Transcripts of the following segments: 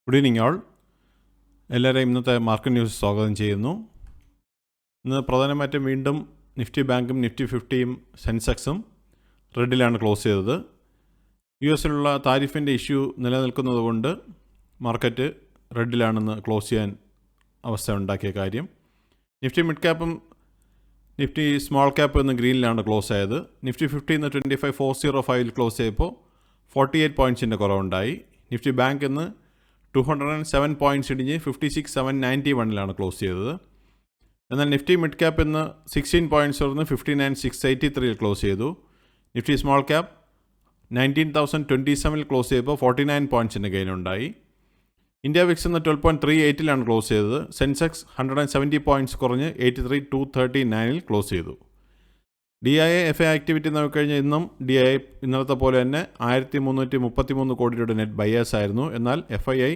Good evening ആൾ. എല്ലാവരെയും ഇന്നത്തെ market news സ്വാഗതം ചെയ്യുന്നു. ഇന്ന് പ്രധാനമായിട്ടും വീണ്ടും നിഫ്റ്റി ബാങ്കും നിഫ്റ്റി 50യും സെൻസെക്സും റെഡിലാണ് ക്ലോസ് ചെയ്തത്. US-ലുള്ള താരിഫിൻ്റെ ഇഷ്യൂ നിലനിൽക്കുന്നതുകൊണ്ട് മാർക്കറ്റ് റെഡിലാണെന്ന് ക്ലോസ് ചെയ്യാൻ അവസ്ഥ ഉണ്ടാക്കിയ കാര്യം. നിഫ്റ്റി മിഡ് ക്യാപ്പും നിഫ്റ്റി സ്മോൾ ക്യാപ്പ് എന്ന് ഗ്രീനിലാണ് ക്ലോസ് ആയത്. നിഫ്റ്റി 50 ഇന്ന് 25,405 ക്ലോസ് ചെയ്തപ്പോൾ 48 പോയിൻറ്റ്സിൻ്റെ കുറവുണ്ടായി. നിഫ്റ്റി ബാങ്ക് ഇന്ന് 207 പോയിൻറ്റ്സ് ഇടിഞ്ഞ് 56,791 ക്ലോസ് ചെയ്തത്. എന്നാൽ നിഫ്റ്റി മിഡ് ക്യാപ്പ് ഇന്ന് 16 പോയിൻറ്റ്സ് ഉയർന്ന് 59,683 ക്ലോസ് ചെയ്തു. നിഫ്റ്റി സ്മോൾ ക്യാപ്പ് 19,027 ക്ലോസ് ചെയ്തപ്പോൾ 49 പോയിൻറ്റ്സിൻ്റെ ഗെയിൻ ഉണ്ടായി. ഇന്ത്യ വിക്സ് ഇന്ന് 12.38 ക്ലോസ് ചെയ്തത്. സെൻസെക്സ് 170 പോയിൻറ്റ്സ് കുറഞ്ഞ് 83,239 ക്ലോസ് ചെയ്തു. DIA FI ആക്ടിവിറ്റി നോക്കിക്കഴിഞ്ഞാൽ ഇന്നും DIA ഇന്നലത്തെ പോലെ തന്നെ 1,333 കോടി രൂപയുടെ നെറ്റ് ബയേഴ്സ് ആയിരുന്നു. എന്നാൽ FII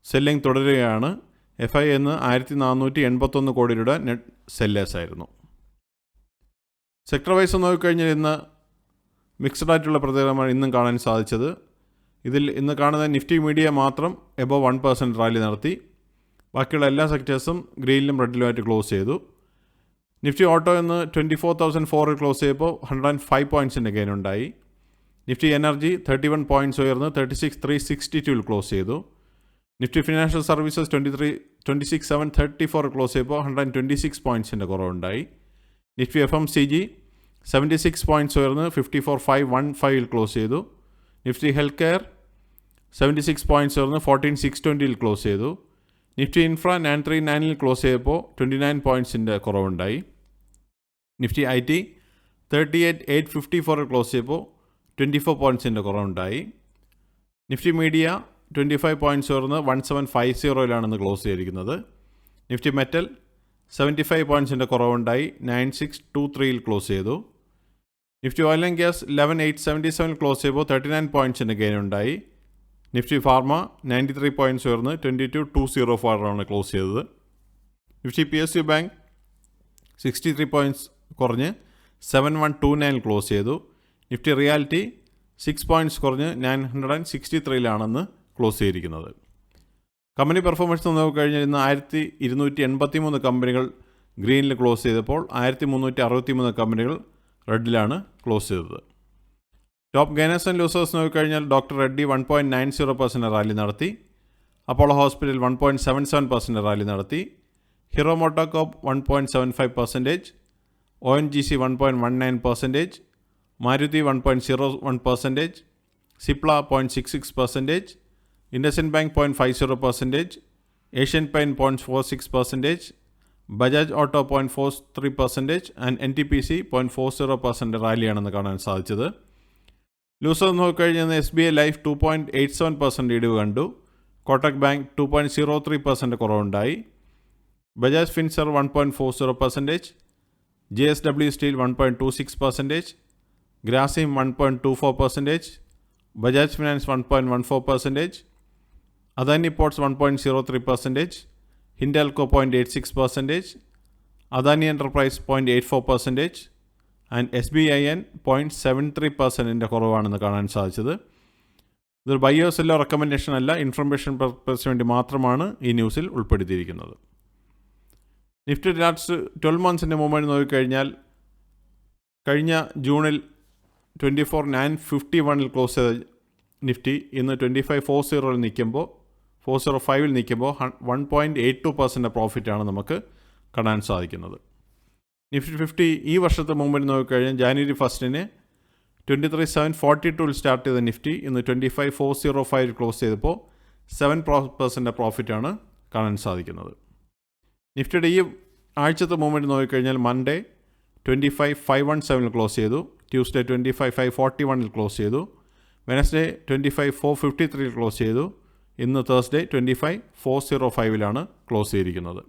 സെല്ലിംഗ് തുടരുകയാണ്. FI എന്ന് 1,481 കോടി രൂപയുടെ നെറ്റ് സെല്ലേഴ്സ് ആയിരുന്നു. സെക്ടർ വൈസ് നോക്കിക്കഴിഞ്ഞാൽ ഇന്ന് മിക്സഡ് ആയിട്ടുള്ള പ്രത്യേകമാണ് ഇന്നും കാണാൻ സാധിച്ചത്. ഇതിൽ ഇന്ന് കാണുന്ന നിഫ്റ്റി മീഡിയ മാത്രം എബോവ് 1% റാലി നടത്തി. ബാക്കിയുള്ള എല്ലാ സെക്ടേഴ്സും ഗ്രീനിലും റെഡിലുമായിട്ട് ക്ലോസ് ചെയ്തു. നിഫ്റ്റി ഓട്ടോ ഇന്ന് 24,004 ക്ലോസ് ചെയ്തപ്പോൾ 105 പോയിൻറ്റ്സിൻ്റെ ഗെയിൻ ഉണ്ടായി. നിഫ്റ്റി എനർജി 31 പോയിൻറ്റ്സ് ഉയർന്ന് 36,362 ക്ലോസ് ചെയ്തു. നിഫ്റ്റി ഫിനാൻഷ്യൽ സർവീസസ് 26,734 ക്ലോസ് ചെയ്തപ്പോൾ 126 പോയിൻറ്റ്സിൻ്റെ കുറവുണ്ടായി. നിഫ്റ്റി FMCG 76 പോയിൻറ്റ്സ് ഉയർന്ന് 54,515 ക്ലോസ് ചെയ്തു. നിഫ്റ്റി ഹെൽത്ത് കെയർ 76 പോയിൻറ്റ്സ് ഉയർന്ന് 14,620 ക്ലോസ് ചെയ്തു. നിഫ്റ്റി ഇൻഫ്ര 939 ക്ലോസ് ചെയ്തപ്പോൾ 29 പോയിൻറ്റ്സിൻ്റെ കുറവുണ്ടായി. നിഫ്റ്റി IT 38,854 ക്ലോസ് ചെയ്തപ്പോൾ 24 പോയിൻറ്റ്സിൻ്റെ കുറവുണ്ടായി. നിഫ്റ്റി മീഡിയ 25 പോയിൻറ്റ്സ് ഉയർന്ന് 1750 ക്ലോസ് ചെയ്തിരിക്കുന്നത്. നിഫ്റ്റി മെറ്റൽ 75 പോയിൻറ്റ്സിൻ്റെ കുറവുണ്ടായി 9623 ക്ലോസ് ചെയ്തു. Nifty oil and gas 11,877 close ചെയ്തപ്പോൾ 39 പോയിൻറ്റ്സിൻ്റെ ഗെയിൻ ഉണ്ടായി. നിഫ്റ്റി ഫാർമ 93 പോയിൻറ്റ്സ് ഉയർന്ന് 22,204 ക്ലോസ് ചെയ്തത്. നിഫ്റ്റി PSU ബാങ്ക് 63 പോയിൻറ്റ്സ് കുറഞ്ഞ് 7129 ക്ലോസ് ചെയ്തു. നിഫ്റ്റി റിയാലിറ്റി 6 പോയിൻറ്റ്സ് കുറഞ്ഞ് 963 ക്ലോസ് ചെയ്തിരിക്കുന്നത്. കമ്പനി പെർഫോമൻസ് നോക്കിക്കഴിഞ്ഞാൽ ഇന്ന് 1,283 കമ്പനികൾ ഗ്രീനിൽ ക്ലോസ് ചെയ്തപ്പോൾ 1,363 കമ്പനികൾ റെഡിലാണ് ക്ലോസ് ചെയ്തത്. ടോപ്പ് ഗെയിനേഴ്സ് ആൻഡ് ലൂസേഴ്സ് നോക്കിക്കഴിഞ്ഞാൽ ഡോക്ടർ റെഡ്ഡി 1.90% റാലി നടത്തി. അപ്പോളോ ഹോസ്പിറ്റൽ 1.77% റാലി നടത്തി. Hero MotoCorp 1.75%, ONGC 1.19%, Maruti 1.01%, Cipla 0.66%, IndusInd bank 0.50%, Asian paint 0.46%, Bajaj auto 0.43% and NTPC 0.40% റാലിയാണെന്ന് കാണാൻ സാധിച്ചത്. ലൂസർ നോക്കിക്കഴിഞ്ഞാൽ SBI ലൈഫ് 2.87% ഇടിവ് കണ്ടു. Kotak bank 2.03% കുറവുണ്ടായി. Bajaj ഫിൻസർ 1.40%, JSW steel 1.26%, Grasim 1.24%, Bajaj finance 1.14%, Adani ports 1.03%, Hindalco 0.86%, Adani enterprise 0.84% and SBIN 0.73% കുറവാണെന്ന് കാണാൻ സാധിച്ചത്. ഇതൊരു ബൈയോ സെല്ലോ റെക്കമെൻഡേഷൻ അല്ല, ഇൻഫർമേഷൻ പർപ്പസിന് വേണ്ടി മാത്രമാണ് ഈ ന്യൂസിൽ ഉൾപ്പെടുത്തിയിരിക്കുന്നത്. നിഫ്റ്റി ലാസ്റ്റ് 12 മന്ത്സിൻ്റെ മൂവ്മെൻറ്റ് നോക്കിക്കഴിഞ്ഞാൽ കഴിഞ്ഞ ജൂണിൽ 24,951 ക്ലോസ് ചെയ്ത നിഫ്റ്റി ഇന്ന് 25,405 നിൽക്കുമ്പോൾ 1.82% പ്രോഫിറ്റാണ് നമുക്ക് കാണാൻ സാധിക്കുന്നത്. നിഫ്റ്റി 50 ഈ വർഷത്തെ മൂവ്മെൻറ്റ് നോക്കിക്കഴിഞ്ഞാൽ ജാനുവരി 1 23,742 സ്റ്റാർട്ട് ചെയ്ത നിഫ്റ്റി ഇന്ന് 25,405 ക്ലോസ് ചെയ്തപ്പോൾ 7% പ്രോഫിറ്റാണ് കാണാൻ സാധിക്കുന്നത്. നിഫ്റ്റിയുടെ ഈ ആഴ്ചത്തെ മൂവ്മെൻറ്റ് നോക്കിക്കഴിഞ്ഞാൽ മൺഡേ 25,517 ക്ലോസ് ചെയ്തു. ട്യൂസ്ഡേ 25,541 ക്ലോസ് ചെയ്തു. വെനസ്ഡേ 25,453 ക്ലോസ് ചെയ്തു. ഇന്ന് തേഴ്സ്ഡേ 25,405 ക്ലോസ് ചെയ്തിരിക്കുന്നത്.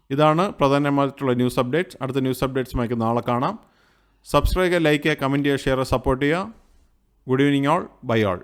ഇതാണ് പ്രധാനമായിട്ടുള്ള ന്യൂസ് അപ്ഡേറ്റ്സ്. അടുത്ത ന്യൂസ് അപ്ഡേറ്റ്സുമായി നാളെ കാണാം. സബ്സ്ക്രൈബ് ചെയ്യുക, ലൈക്ക് ചെയ്യുക, കമൻറ്റ് ചെയ്യുക, ഷെയർ ചെയ്യുക, സപ്പോർട്ട് ചെയ്യുക. Good evening all, bye all.